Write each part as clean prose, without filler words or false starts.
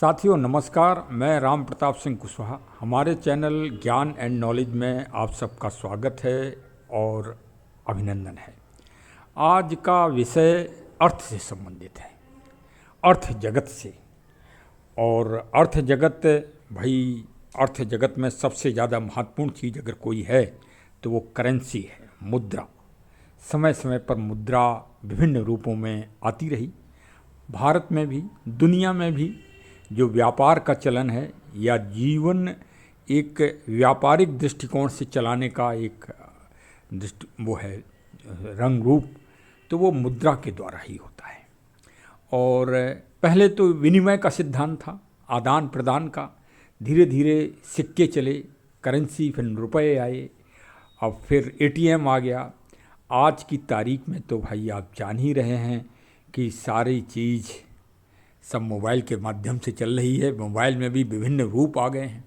साथियों नमस्कार, मैं राम प्रताप सिंह कुशवाहा। हमारे चैनल ज्ञान एंड नॉलेज में आप सबका स्वागत है और अभिनंदन है। आज का विषय अर्थ से संबंधित है, अर्थ जगत से। और अर्थ जगत भाई, अर्थ जगत में सबसे ज़्यादा महत्वपूर्ण चीज़ अगर कोई है तो वो करेंसी है, मुद्रा। समय समय पर मुद्रा विभिन्न रूपों में आती रही। भारत में भी, दुनिया में भी जो व्यापार का चलन है या जीवन एक व्यापारिक दृष्टिकोण से चलाने का एक वो है रंग रूप, तो वो मुद्रा के द्वारा ही होता है। और पहले तो विनिमय का सिद्धांत था, आदान प्रदान का। धीरे धीरे सिक्के चले, करेंसी, फिर रुपए आए, अब फिर एटीएम आ गया। आज की तारीख में तो भाई आप जान ही रहे हैं कि सारी चीज़ सब मोबाइल के माध्यम से चल रही है। मोबाइल में भी विभिन्न रूप आ गए हैं।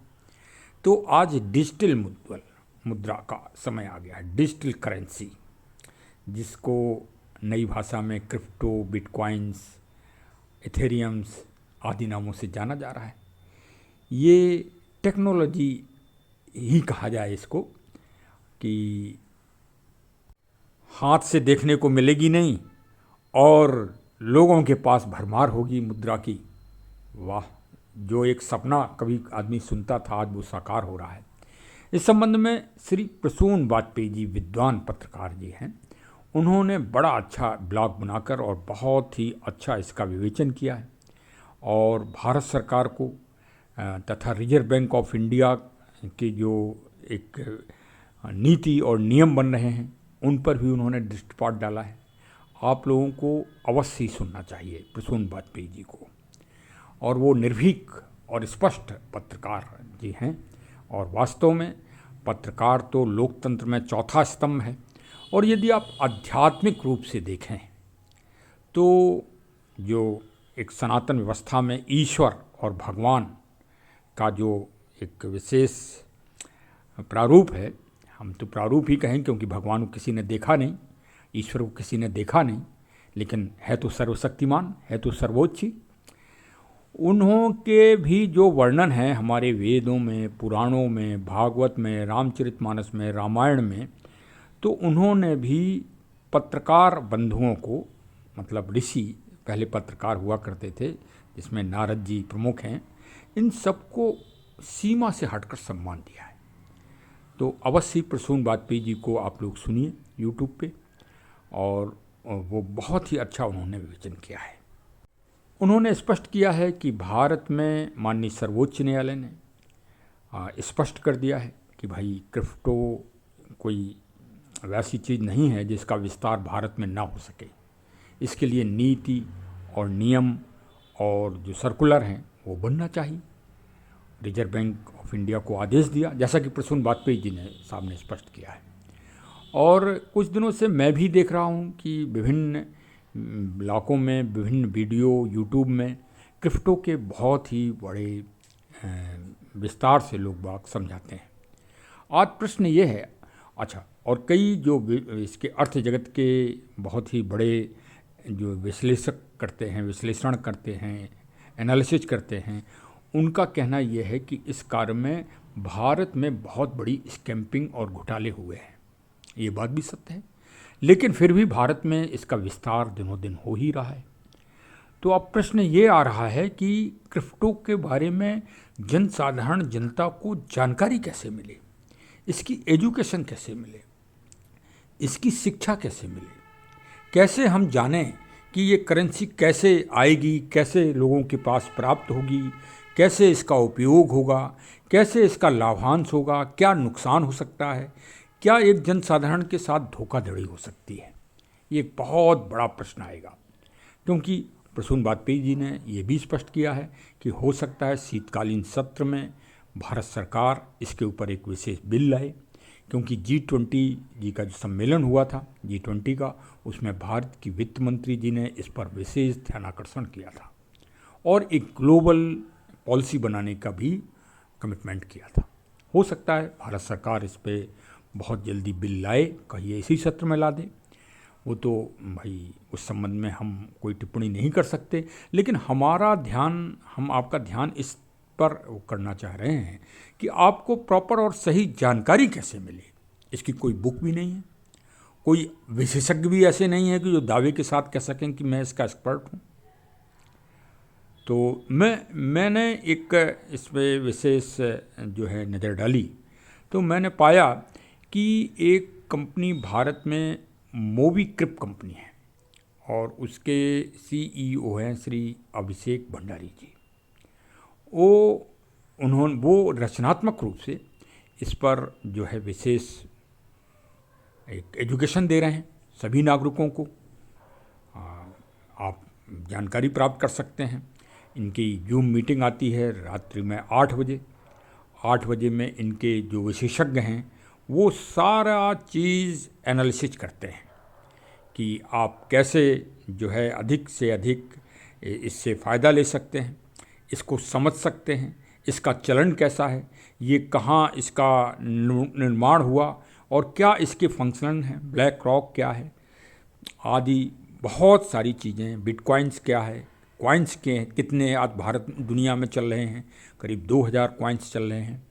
तो आज डिजिटल मुद्रा का समय आ गया है, डिजिटल करेंसी, जिसको नई भाषा में क्रिप्टो, बिटकॉइंस, इथेरियम्स आदि नामों से जाना जा रहा है। ये टेक्नोलॉजी ही कहा जाए इसको, कि हाथ से देखने को मिलेगी नहीं और लोगों के पास भरमार होगी मुद्रा की। वाह, जो एक सपना कभी आदमी सुनता था आज वो साकार हो रहा है। इस संबंध में श्री प्रसून वाजपेयी जी, विद्वान पत्रकार जी हैं, उन्होंने बड़ा अच्छा ब्लॉग बनाकर और बहुत ही अच्छा इसका विवेचन किया है। और भारत सरकार को तथा रिजर्व बैंक ऑफ इंडिया की जो एक नीति और नियम बन रहे हैं उन पर भी उन्होंने दृष्टिपात डाला है। आप लोगों को अवश्य ही सुनना चाहिए प्रसून वाजपेयी जी को। और वो निर्भीक और स्पष्ट पत्रकार जी हैं। और वास्तव में पत्रकार तो लोकतंत्र में चौथा स्तंभ है। और यदि आप आध्यात्मिक रूप से देखें तो जो एक सनातन व्यवस्था में ईश्वर और भगवान का जो एक विशेष प्रारूप है, हम तो प्रारूप ही कहें क्योंकि भगवान को किसी ने देखा नहीं, ईश्वर को किसी ने देखा नहीं, लेकिन है तो सर्वशक्तिमान, है तो सर्वोच्च ही। उन्हों के भी जो वर्णन है हमारे वेदों में, पुराणों में, भागवत में, रामचरितमानस में, रामायण में, तो उन्होंने भी पत्रकार बंधुओं को, मतलब ऋषि पहले पत्रकार हुआ करते थे जिसमें नारद जी प्रमुख हैं, इन सबको सीमा से हटकर सम्मान दिया है। तो अवश्य प्रसून वाजपेयी जी को आप लोग सुनिए यूट्यूब पे, और वो बहुत ही अच्छा उन्होंने विवेचन किया है। उन्होंने स्पष्ट किया है कि भारत में माननीय सर्वोच्च न्यायालय ने स्पष्ट कर दिया है कि भाई क्रिप्टो कोई वैसी चीज़ नहीं है जिसका विस्तार भारत में ना हो सके। इसके लिए नीति और नियम और जो सर्कुलर हैं वो बनना चाहिए। रिजर्व बैंक ऑफ इंडिया को आदेश दिया, जैसा कि प्रसून वाजपेयी जी ने साहब ने स्पष्ट किया है। और कुछ दिनों से मैं भी देख रहा हूँ कि विभिन्न इलाकों में विभिन्न वीडियो यूट्यूब में क्रिप्टो के बहुत ही बड़े विस्तार से लोग बात समझाते हैं। आज प्रश्न ये है, अच्छा, और कई जो इसके अर्थ जगत के बहुत ही बड़े जो विश्लेषक करते हैं, विश्लेषण करते हैं, एनालिसिस करते हैं, उनका कहना यह है कि इस कार्य में भारत में बहुत बड़ी स्कैम्पिंग और घोटाले हुए हैं। ये बात भी सत्य है, लेकिन फिर भी भारत में इसका विस्तार दिनों दिन हो ही रहा है। तो अब प्रश्न ये आ रहा है कि क्रिप्टो के बारे में जनसाधारण जनता को जानकारी कैसे मिले, इसकी एजुकेशन कैसे मिले, इसकी शिक्षा कैसे मिले, कैसे हम जानें कि ये करेंसी कैसे आएगी, कैसे लोगों के पास प्राप्त होगी, कैसे इसका उपयोग होगा, कैसे इसका लाभांश होगा, क्या नुकसान हो सकता है, क्या एक जनसाधारण के साथ धोखाधड़ी हो सकती है। ये एक बहुत बड़ा प्रश्न आएगा, क्योंकि प्रसून वाजपेयी जी ने ये भी स्पष्ट किया है कि हो सकता है शीतकालीन सत्र में भारत सरकार इसके ऊपर एक विशेष बिल लाए, क्योंकि G20 जी का जो सम्मेलन हुआ था G20 का, उसमें भारत की वित्त मंत्री जी ने इस पर विशेष ध्यानाकर्षण किया था और एक ग्लोबल पॉलिसी बनाने का भी कमिटमेंट किया था। हो सकता है भारत सरकार इस पर बहुत जल्दी बिल लाए, कहिए इसी सत्र में ला दे। वो तो भाई उस संबंध में हम कोई टिप्पणी नहीं कर सकते, लेकिन हमारा ध्यान, हम आपका ध्यान इस पर वो करना चाह रहे हैं कि आपको प्रॉपर और सही जानकारी कैसे मिले। इसकी कोई बुक भी नहीं है, कोई विशेषज्ञ भी ऐसे नहीं है कि जो दावे के साथ कह सकें कि मैं इसका एक्सपर्ट हूँ। तो मैंने एक इसमें विशेष जो है नज़र डाली, तो मैंने पाया कि एक कंपनी भारत में मोबीक्विक कंपनी है और उसके CEO हैं श्री अभिषेक भंडारी जी। वो रचनात्मक रूप से इस पर जो है विशेष एक एजुकेशन दे रहे हैं सभी नागरिकों को। आप जानकारी प्राप्त कर सकते हैं। इनकी जूम मीटिंग आती है रात्रि में 8 बजे। 8 बजे में इनके जो विशेषज्ञ हैं वो सारा चीज़ एनालिसिस करते हैं कि आप कैसे जो है अधिक से अधिक इससे फ़ायदा ले सकते हैं, इसको समझ सकते हैं, इसका चलन कैसा है, ये कहाँ इसका निर्माण हुआ और क्या इसके फंक्शन हैं, ब्लैक रॉक क्या है आदि बहुत सारी चीज़ें, बिटकॉइंस क्या है, कॉइन्स के कितने आज भारत दुनिया में चल रहे हैं, करीब 2000 कॉइन्स चल रहे हैं।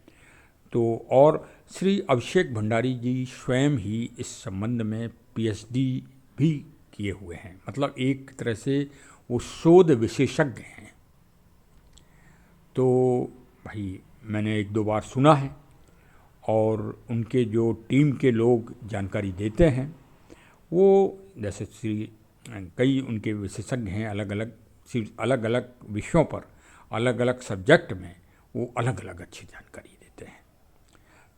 तो और श्री अभिषेक भंडारी जी स्वयं ही इस संबंध में PhD भी किए हुए हैं, मतलब एक तरह से वो शोध विशेषज्ञ हैं। तो भाई मैंने 1-2 बार सुना है और उनके जो टीम के लोग जानकारी देते हैं वो जैसे कई उनके विशेषज्ञ हैं, अलग अलग विषयों पर, अलग अलग सब्जेक्ट में वो अलग अलग अच्छी जानकारी देते हैं।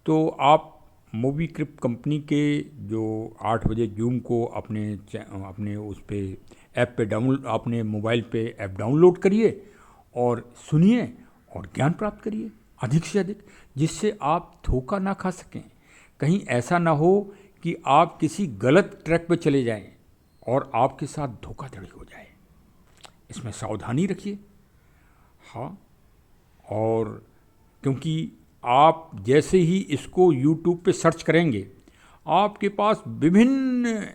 तो आप मोबीक्विक कंपनी के जो 8 बजे जूम को अपने उस पे ऐप पे अपने मोबाइल पे ऐप डाउनलोड करिए और सुनिए और ज्ञान प्राप्त करिए अधिक से अधिक, जिससे आप धोखा ना खा सकें। कहीं ऐसा ना हो कि आप किसी गलत ट्रैक पे चले जाएं और आपके साथ धोखाधड़ी हो जाए। इसमें सावधानी रखिए। हाँ, और क्योंकि आप जैसे ही इसको YouTube पे सर्च करेंगे आपके पास विभिन्न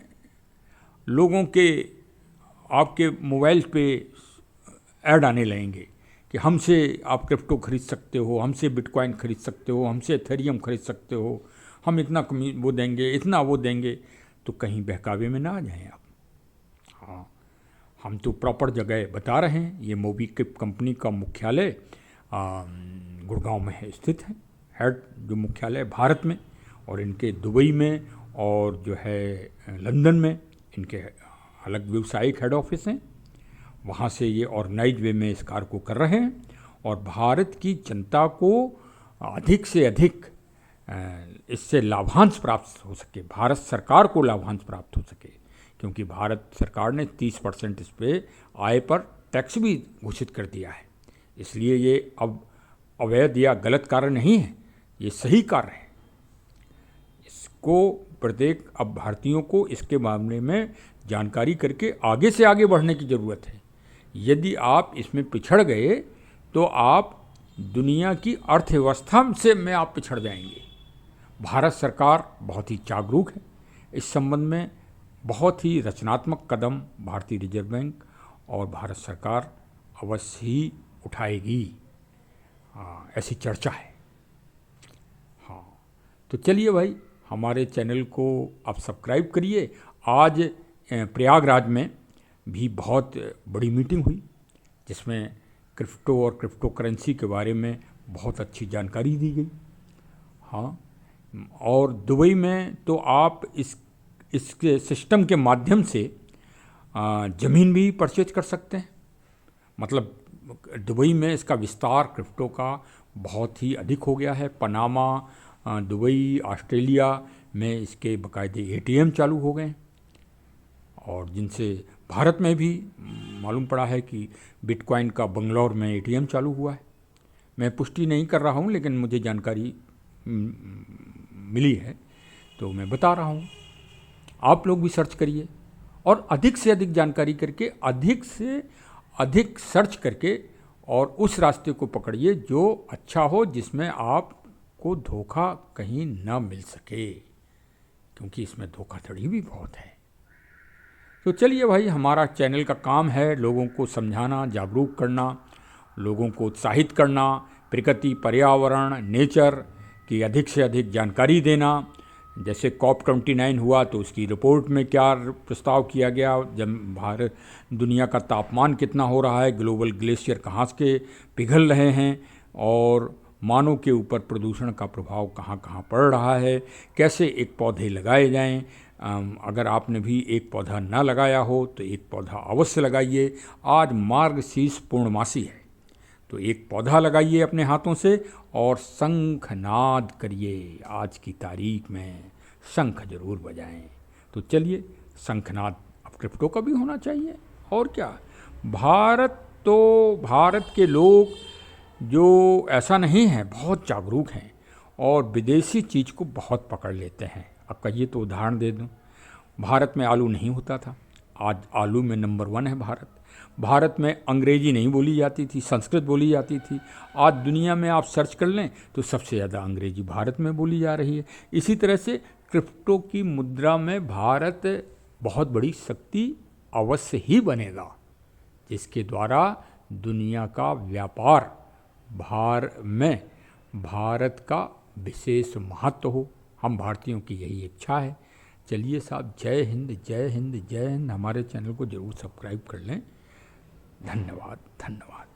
लोगों के आपके मोबाइल पे ऐड आने लगेंगे कि हमसे आप क्रिप्टो खरीद सकते हो, हमसे बिटकॉइन खरीद सकते हो, हमसे एथेरियम खरीद सकते हो, हम इतना वो देंगे, इतना वो देंगे। तो कहीं बहकावे में ना आ जाएं आप। हाँ, हम तो प्रॉपर जगह बता रहे हैं। ये मोबीक्विक कंपनी का मुख्यालय गुड़गांव में है, स्थित है। हेड जो मुख्यालय भारत में, और इनके दुबई में और जो है लंदन में इनके अलग व्यावसायिक हेड ऑफिस हैं। वहाँ से ये ऑर्गेनाइज वे में इस कार्य को कर रहे हैं और भारत की जनता को अधिक से अधिक इससे लाभांश प्राप्त हो सके, भारत सरकार को लाभांश प्राप्त हो सके, क्योंकि भारत सरकार ने 30% इस पे आय पर टैक्स भी घोषित कर दिया है। इसलिए ये अब अवैध या गलत कार्य नहीं है, ये सही कार्य है। इसको प्रत्येक अब भारतीयों को इसके मामले में जानकारी करके आगे से आगे बढ़ने की ज़रूरत है। यदि आप इसमें पिछड़ गए तो आप दुनिया की अर्थव्यवस्था से में आप पिछड़ जाएंगे। भारत सरकार बहुत ही जागरूक है इस संबंध में। बहुत ही रचनात्मक कदम भारतीय रिजर्व बैंक और भारत सरकार अवश्य ही उठाएगी, ऐसी चर्चा है। हाँ, तो चलिए भाई, हमारे चैनल को आप सब्सक्राइब करिए। आज प्रयागराज में भी बहुत बड़ी मीटिंग हुई जिसमें क्रिप्टो और क्रिप्टो करेंसी के बारे में बहुत अच्छी जानकारी दी गई। हाँ, और दुबई में तो आप इसके सिस्टम के माध्यम से ज़मीन भी परचेज कर सकते हैं। मतलब दुबई में इसका विस्तार क्रिप्टो का बहुत ही अधिक हो गया है। पनामा, दुबई, ऑस्ट्रेलिया में इसके बाकायदे ATM चालू हो गए और जिनसे भारत में भी मालूम पड़ा है कि बिटकॉइन का बंगलौर में ATM चालू हुआ है। मैं पुष्टि नहीं कर रहा हूँ, लेकिन मुझे जानकारी मिली है तो मैं बता रहा हूँ। आप लोग भी सर्च करिए और अधिक से अधिक जानकारी करके, अधिक से अधिक सर्च करके और उस रास्ते को पकड़िए जो अच्छा हो, जिसमें आपको धोखा कहीं ना मिल सके, क्योंकि इसमें धोखाधड़ी भी बहुत है। तो चलिए भाई, हमारा चैनल का काम है लोगों को समझाना, जागरूक करना, लोगों को उत्साहित करना, प्रकृति, पर्यावरण, नेचर की अधिक से अधिक जानकारी देना। जैसे COP29 हुआ तो उसकी रिपोर्ट में क्या प्रस्ताव किया गया, जब भारत दुनिया का तापमान कितना हो रहा है, ग्लोबल ग्लेशियर कहाँ के पिघल रहे हैं, और मानव के ऊपर प्रदूषण का प्रभाव कहाँ कहाँ पड़ रहा है, कैसे एक पौधे लगाए जाएं। अगर आपने भी एक पौधा ना लगाया हो तो एक पौधा अवश्य लगाइए। आज मार्गशीर्ष पूर्णमासी है, तो एक पौधा लगाइए अपने हाथों से और शंखनाद करिए। आज की तारीख में शंख जरूर बजाएं। तो चलिए, शंखनाद अब क्रिप्टो का भी होना चाहिए, और क्या। भारत के लोग जो ऐसा नहीं है, बहुत जागरूक हैं और विदेशी चीज़ को बहुत पकड़ लेते हैं। अब कहिए तो उदाहरण दे दूं, भारत में आलू नहीं होता था, आज आलू में नंबर 1 है भारत। भारत में अंग्रेजी नहीं बोली जाती थी, संस्कृत बोली जाती थी। आज दुनिया में आप सर्च कर लें तो सबसे ज़्यादा अंग्रेजी भारत में बोली जा रही है। इसी तरह से क्रिप्टो की मुद्रा में भारत बहुत बड़ी शक्ति अवश्य ही बनेगा, जिसके द्वारा दुनिया का व्यापार भारत का विशेष महत्व हो। हम भारतीयों की यही इच्छा है। चलिए साहब, जय हिंद, जय हिंद, जय हिंद। हमारे चैनल को ज़रूर सब्सक्राइब कर लें। धन्यवाद, धन्यवाद।